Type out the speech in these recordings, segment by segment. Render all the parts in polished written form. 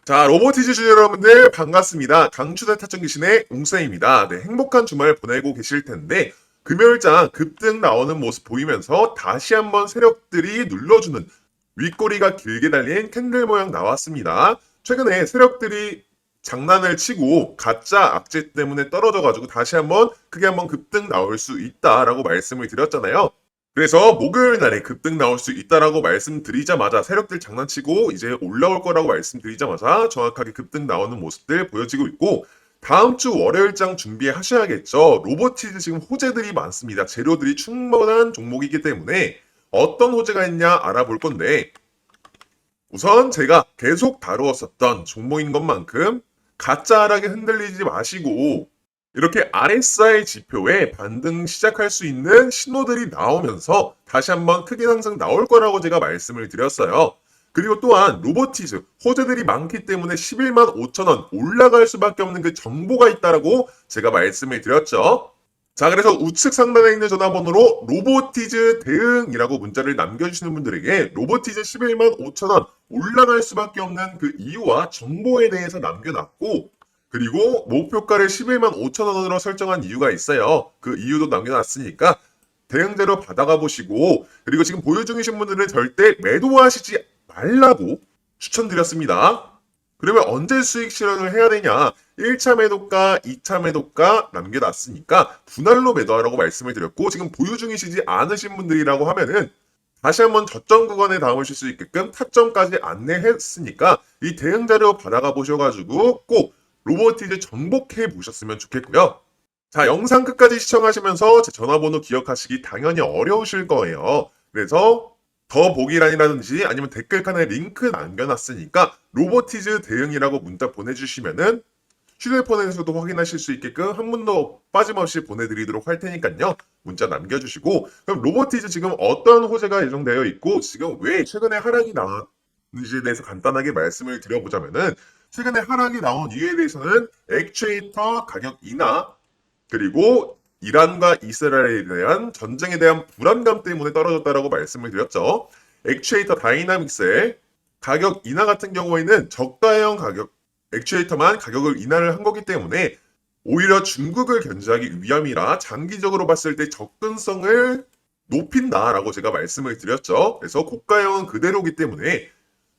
자, 로보티즈 주주 여러분들 반갑습니다. 강추대 타점 귀신의 웅쌤입니다. 네, 행복한 주말 보내고 계실 텐데 금요일장 급등 나오는 모습 보이면서 다시 한번 세력들이 눌러주는 윗꼬리가 길게 달린 캔들 모양 나왔습니다. 최근에 세력들이 장난을 치고 가짜 악재 때문에 떨어져가지고 다시 한번 크게 한번 급등 나올 수 있다라고 말씀을 드렸잖아요. 그래서 목요일 날에 급등 나올 수 있다라고 말씀드리자마자 세력들 장난치고 이제 올라올 거라고 말씀드리자마자 정확하게 급등 나오는 모습들 보여지고 있고 다음 주 월요일장 준비하셔야겠죠. 로보티즈 지금 호재들이 많습니다. 재료들이 충분한 종목이기 때문에 어떤 호재가 있냐 알아볼 건데 우선 제가 계속 다루었었던 종목인 것만큼 가짜 하락에 흔들리지 마시고 이렇게 RSI 지표에 반등 시작할 수 있는 신호들이 나오면서 다시 한번 크게 상승 나올 거라고 제가 말씀을 드렸어요. 그리고 또한 로보티즈 호재들이 많기 때문에 11만 5천 원 올라갈 수밖에 없는 그 정보가 있다라고 제가 말씀을 드렸죠. 자, 그래서 우측 상단에 있는 전화번호로 로보티즈 대응이라고 문자를 남겨주시는 분들에게 로보티즈 11만 5천 원 올라갈 수밖에 없는 그 이유와 정보에 대해서 남겨놨고 그리고 목표가를 11만 5천 원으로 설정한 이유가 있어요. 그 이유도 남겨놨으니까 대응자료 받아가 보시고 그리고 지금 보유 중이신 분들은 절대 매도하시지 말라고 추천드렸습니다. 그러면 언제 수익 실현을 해야 되냐? 1차 매도가, 2차 매도가 남겨놨으니까 분할로 매도하라고 말씀을 드렸고 지금 보유 중이시지 않으신 분들이라고 하면은 다시 한번 저점 구간에 담으실 수 있게끔 타점까지 안내했으니까 이 대응 자료 받아가 보셔가지고 꼭 로보티즈 정복해 보셨으면 좋겠고요. 자, 영상 끝까지 시청하시면서 제 전화번호 기억하시기 당연히 어려우실 거예요. 그래서 더보기란이라든지 아니면 댓글칸에 링크 남겨놨으니까 로보티즈 대응이라고 문자 보내주시면은 휴대폰에서도 확인하실 수 있게끔 한 번도 빠짐없이 보내드리도록 할 테니까요. 문자 남겨주시고 그럼 로보티즈 지금 어떤 호재가 예정되어 있고 지금 왜 최근에 하락이 나왔는지에 대해서 간단하게 말씀을 드려보자면은 최근에 하락이 나온 이유에 대해서는 액추에이터 가격 인하 그리고 이란과 이스라엘에 대한 전쟁에 대한 불안감 때문에 떨어졌다라고 말씀을 드렸죠. 액추에이터 다이나믹스의 가격 인하 같은 경우에는 저가형 가격 액추에이터만 가격을 인하를 한 거기 때문에 오히려 중국을 견제하기 위함이라 장기적으로 봤을 때 접근성을 높인다라고 제가 말씀을 드렸죠. 그래서 고가형은 그대로기 때문에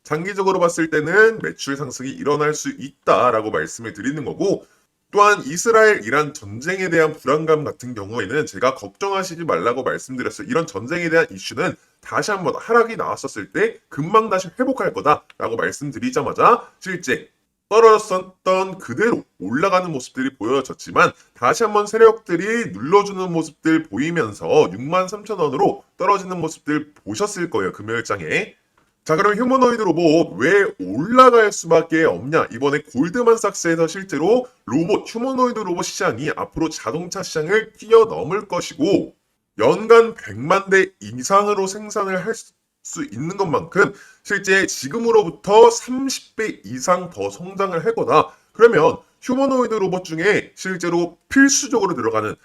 장기적으로 봤을 때는 매출 상승이 일어날 수 있다라고 말씀을 드리는 거고 또한 이스라엘 이란 전쟁에 대한 불안감 같은 경우에는 제가 걱정하시지 말라고 말씀드렸어요. 이런 전쟁에 대한 이슈는 다시 한번 하락이 나왔었을 때 금방 다시 회복할 거다라고 말씀드리자마자 실제 떨어졌었던 그대로 올라가는 모습들이 보여졌지만 다시 한번 세력들이 눌러주는 모습들 보이면서 63,000원으로 떨어지는 모습들 보셨을 거예요. 금요일장에. 자, 그럼 휴머노이드 로봇 왜 올라갈 수밖에 없냐? 이번에 골드만삭스에서 실제로 로봇, 휴머노이드 로봇 시장이 앞으로 자동차 시장을 뛰어넘을 것이고 연간 100만 대 이상으로 생산을 할 수 있는 것만큼 실제 지금으로부터 30배 이상 더 성장을 할 거다. 그러면 휴머노이드 로봇 중에 실제로 필수적으로 들어가는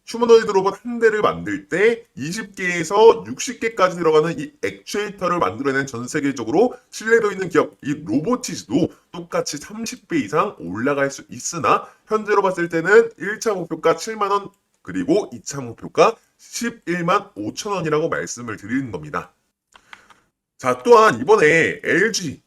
휴머노이드 로봇 한 대를 만들 때 20개에서 60개까지 들어가는 이 액추에이터를 만들어낸 전 세계적으로 신뢰도 있는 기업 이 로보티즈도 똑같이 30배 이상 올라갈 수 있으나 현재로 봤을 때는 1차 목표가 7만 원 그리고 2차 목표가 11만 5천 원이라고 말씀을 드리는 겁니다. 자, 또한 이번에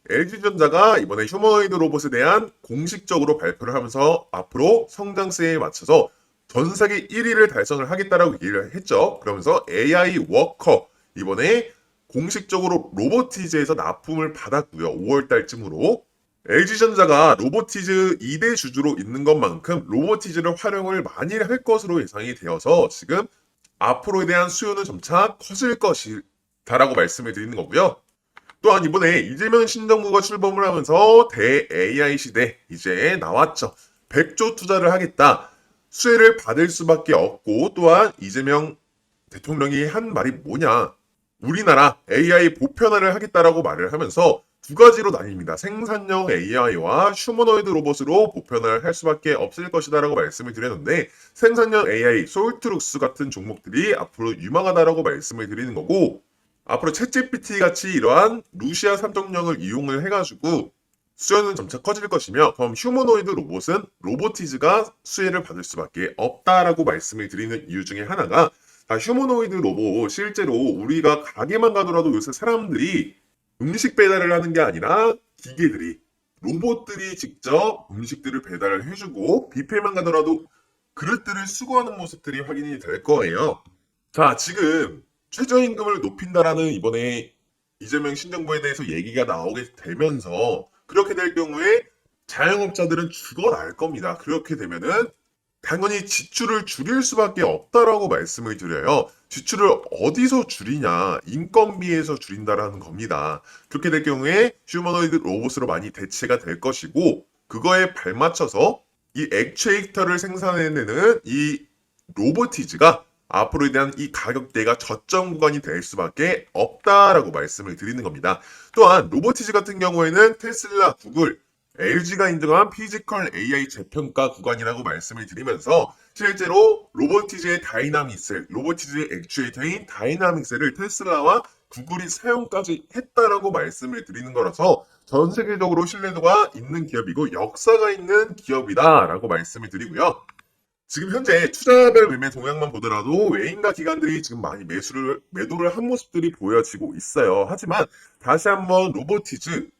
LG전자가 이번에 휴머노이드 로봇에 대한 공식적으로 발표를 하면서 앞으로 성장세에 맞춰서 전 세계 1위를 달성을 하겠다라고 얘기를 했죠. 그러면서 AI 워커 이번에 공식적으로 로보티즈에서 납품을 받았고요. 5월 달쯤으로 LG전자가 로보티즈 2대 주주로 있는 것만큼 로보티즈를 활용을 많이 할 것으로 예상이 되어서 지금 앞으로에 대한 수요는 점차 커질 것이다라고 말씀을 드리는 거고요. 또한 이번에 이재명 신정부가 출범을 하면서 대 AI 시대 이제 나왔죠. 100조 투자를 하겠다. 수혜를 받을 수밖에 없고 또한 이재명 대통령이 한 말이 뭐냐. 우리나라 AI 보편화를 하겠다라고 말을 하면서 두 가지로 나뉩니다. 생산형 AI와 휴머노이드 로봇으로 보편화를 할 수밖에 없을 것이다라고 말씀을 드렸는데 생산형 AI, 솔트룩스 같은 종목들이 앞으로 유망하다라고 말씀을 드리는 거고 앞으로 챗GPT 같이 이러한 루시아 3.0을 이용을 해가지고 수요는 점차 커질 것이며 그럼 휴머노이드 로봇은 로보티즈가 수혜를 받을 수밖에 없다라고 말씀을 드리는 이유 중에 하나가 휴머노이드 로봇 실제로 우리가 가게만 가더라도 요새 사람들이 음식 배달을 하는 게 아니라 기계들이 로봇들이 직접 음식들을 배달을 해주고 뷔페만 가더라도 그릇들을 수거하는 모습들이 확인이 될 거예요. 자, 지금 최저임금을 높인다라는 이번에 이재명 신정부에 대해서 얘기가 나오게 되면서 그렇게 될 경우에 자영업자들은 죽어날 겁니다. 그렇게 되면은 당연히 지출을 줄일 수밖에 없다라고 말씀을 드려요. 지출을 어디서 줄이냐? 인건비에서 줄인다라는 겁니다. 그렇게 될 경우에 휴머노이드 로봇으로 많이 대체가 될 것이고 그거에 발맞춰서 이 액추에이터를 생산해내는 이 로보티즈가 앞으로에 대한 이 가격대가 저점 구간이 될 수밖에 없다라고 말씀을 드리는 겁니다. 또한 로보티즈 같은 경우에는 테슬라, 구글, LG가 인정한 피지컬 AI 재평가 구간이라고 말씀을 드리면서 실제로 로보티즈의 다이나믹스, 로보티즈의 액추에이터인 다이나믹스를 테슬라와 구글이 사용까지 했다라고 말씀을 드리는 거라서 전 세계적으로 신뢰도가 있는 기업이고 역사가 있는 기업이다라고 말씀을 드리고요. 지금 현재 투자별 매매 동향만 보더라도 외인과 기관들이 지금 많이 매도를 한 모습들이 보여지고 있어요. 하지만 다시 한번 로보티즈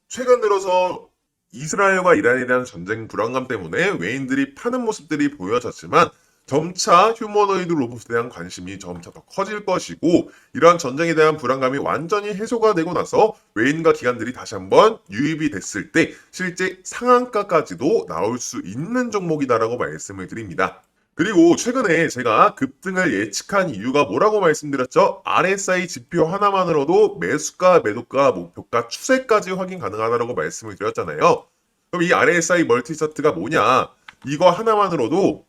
최근 들어서 이스라엘과 이란에 대한 전쟁 불안감 때문에 외인들이 파는 모습들이 보여졌지만 점차 휴머노이드 로봇에 대한 관심이 점차 더 커질 것이고 이러한 전쟁에 대한 불안감이 완전히 해소가 되고 나서 외인과 기관들이 다시 한번 유입이 됐을 때 실제 상한가까지도 나올 수 있는 종목이다라고 말씀을 드립니다. 그리고 최근에 제가 급등을 예측한 이유가 뭐라고 말씀드렸죠? RSI 지표 하나만으로도 매수가, 매도가, 목표가, 추세까지 확인 가능하다고 말씀을 드렸잖아요. 그럼 이 RSI 멀티 차트가 뭐냐? 이거 하나만으로도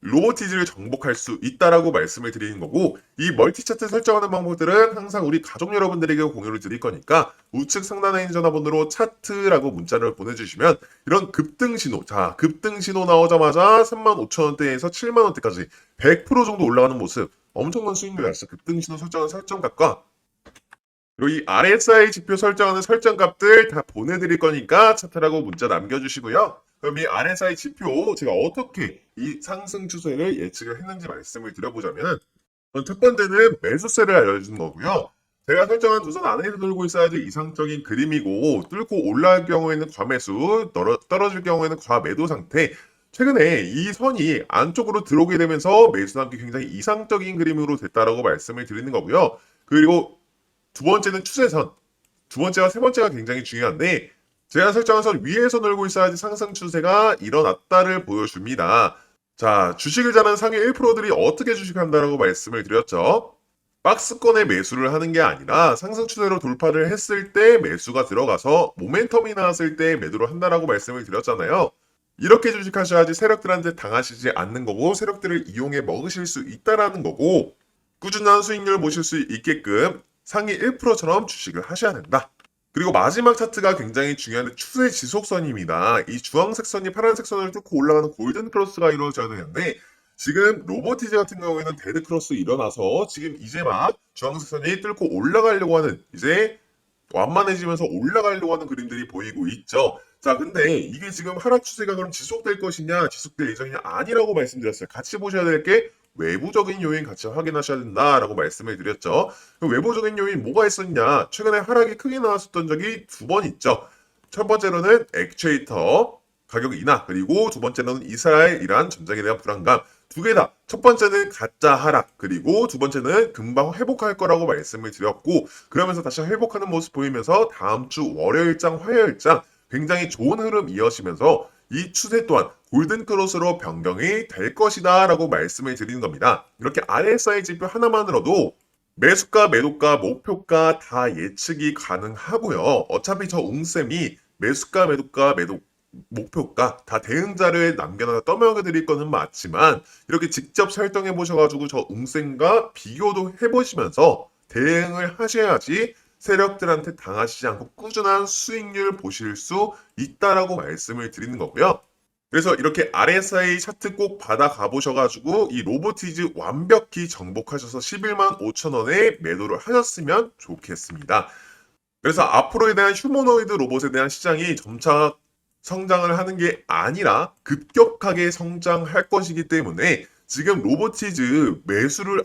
로보티즈를 정복할 수 있다라고 말씀을 드리는 거고 이 멀티 차트 설정하는 방법들은 항상 우리 가족 여러분들에게 공유를 드릴 거니까 우측 상단에 있는 전화번호로 차트라고 문자를 보내주시면 이런 급등 신호, 자 급등 신호 나오자마자 35,000원대에서 70,000원대까지 100% 정도 올라가는 모습 엄청난 수익률이 났어. 급등 신호 설정하는 설정값과 그리고 이 RSI 지표 설정하는 설정값들 다 보내드릴 거니까 차트라고 문자 남겨주시고요. 그럼 이 RSI 지표 제가 어떻게 이 상승 추세를 예측을 했는지 말씀을 드려보자면 첫 번째는 매수세를 알려주는 거고요. 제가 설정한 두 선 안에서 돌고 있어야지 이상적인 그림이고 뚫고 올라갈 경우에는 과매수, 떨어질 경우에는 과매도 상태. 최근에 이 선이 안쪽으로 들어오게 되면서 매수 남기 굉장히 이상적인 그림으로 됐다라고 말씀을 드리는 거고요. 그리고 두 번째는 추세선. 두 번째와 세 번째가 굉장히 중요한데 제가 설정한 선 위에서 놀고 있어야지 상승 추세가 일어났다를 보여줍니다. 자, 주식을 잘하는 상위 1%들이 어떻게 주식한다라고 말씀을 드렸죠. 박스권에 매수를 하는 게 아니라 상승 추세로 돌파를 했을 때 매수가 들어가서 모멘텀이 나왔을 때 매도를 한다라고 말씀을 드렸잖아요. 이렇게 주식하셔야지 세력들한테 당하시지 않는 거고 세력들을 이용해 먹으실 수 있다라는 거고 꾸준한 수익률을 보실 수 있게끔 상위 1%처럼 주식을 하셔야 된다. 그리고 마지막 차트가 굉장히 중요한 추세 지속선입니다. 이 주황색 선이 파란색 선을 뚫고 올라가는 골든 크로스가 이루어져야 되는데 지금 로보티즈 같은 경우에는 데드 크로스 일어나서 지금 이제 막 주황색 선이 뚫고 올라가려고 하는 이제 완만해지면서 올라가려고 하는 그림들이 보이고 있죠. 자, 근데 이게 지금 하락 추세가 그럼 지속될 것이냐, 지속될 예정이냐 아니라고 말씀드렸어요. 같이 보셔야 될 게 외부적인 요인 같이 확인하셔야 된다라고 말씀을 드렸죠. 그럼 외부적인 요인 뭐가 있었냐? 최근에 하락이 크게 나왔었던 적이 두 번 있죠. 첫 번째로는 액추에이터 가격 인하, 그리고 두 번째로는 이스라엘 이란 전쟁에 대한 불안감. 두 개 다. 첫 번째는 가짜 하락, 그리고 두 번째는 금방 회복할 거라고 말씀을 드렸고, 그러면서 다시 회복하는 모습 보이면서 다음 주 월요일장, 화요일장 굉장히 좋은 흐름 이어지면서 이 추세 또한 골든크로스로 변경이 될 것이다 라고 말씀을 드리는 겁니다. 이렇게 RSI 지표 하나만으로도 매수가, 매도가, 목표가 다 예측이 가능하고요. 어차피 저 웅쌤이 매수가, 매도가, 목표가 다 대응자료에 남겨놔서 떠먹여 드릴 거는 맞지만 이렇게 직접 설정해 보셔가지고 저 웅쌤과 비교도 해보시면서 대응을 하셔야지 세력들한테 당하시지 않고 꾸준한 수익률 보실 수 있다라고 말씀을 드리는 거고요. 그래서 이렇게 RSI 차트 꼭 받아 가보셔가지고 이 로보티즈 완벽히 정복하셔서 11만 5천 원에 매도를 하셨으면 좋겠습니다. 그래서 앞으로에 대한 휴머노이드 로봇에 대한 시장이 점차 성장을 하는 게 아니라 급격하게 성장할 것이기 때문에 지금 로보티즈 매수를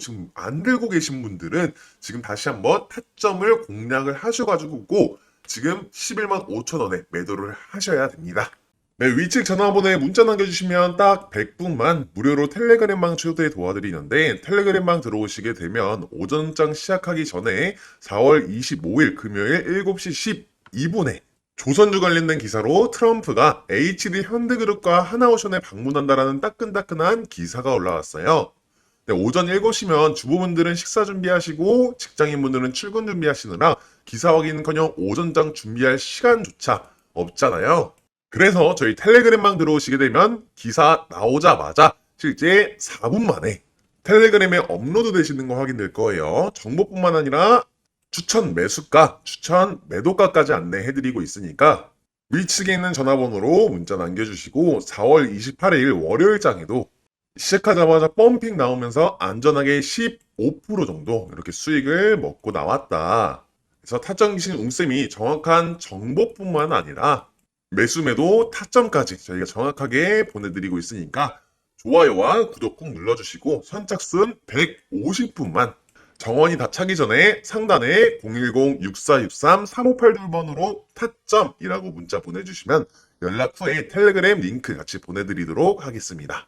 지금 안 들고 계신 분들은 지금 다시 한번 타점을 공략을 하셔가지고 지금 11만 5천 원에 매도를 하셔야 됩니다. 네, 위측 전화번호에 문자 남겨주시면 딱 100분만 무료로 텔레그램방 초대 도와드리는데 텔레그램방 들어오시게 되면 오전장 시작하기 전에 4월 25일 금요일 7시 12분에 조선주 관련된 기사로 트럼프가 HD 현대그룹과 하나오션에 방문한다라는 따끈따끈한 기사가 올라왔어요. 네, 오전 7시면 주부분들은 식사 준비하시고 직장인분들은 출근 준비하시느라 기사 확인은커녕 오전장 준비할 시간조차 없잖아요. 그래서 저희 텔레그램방 들어오시게 되면 기사 나오자마자 실제 4분 만에 텔레그램에 업로드 되시는 거 확인될 거예요. 정보뿐만 아니라 추천 매수가, 추천 매도가까지 안내해드리고 있으니까 위측에 있는 전화번호로 문자 남겨주시고 4월 28일 월요일장에도 시작하자마자 펌핑 나오면서 안전하게 15% 정도 이렇게 수익을 먹고 나왔다. 그래서 타점 기신 웅쌤이 정확한 정보뿐만 아니라 매수 매도 타점까지 저희가 정확하게 보내드리고 있으니까 좋아요와 구독 꼭 눌러주시고 선착순 150분만 정원이 다 차기 전에 상단에 010-6463-3582번으로 타점이라고 문자 보내주시면 연락 후에 텔레그램 링크 같이 보내드리도록 하겠습니다.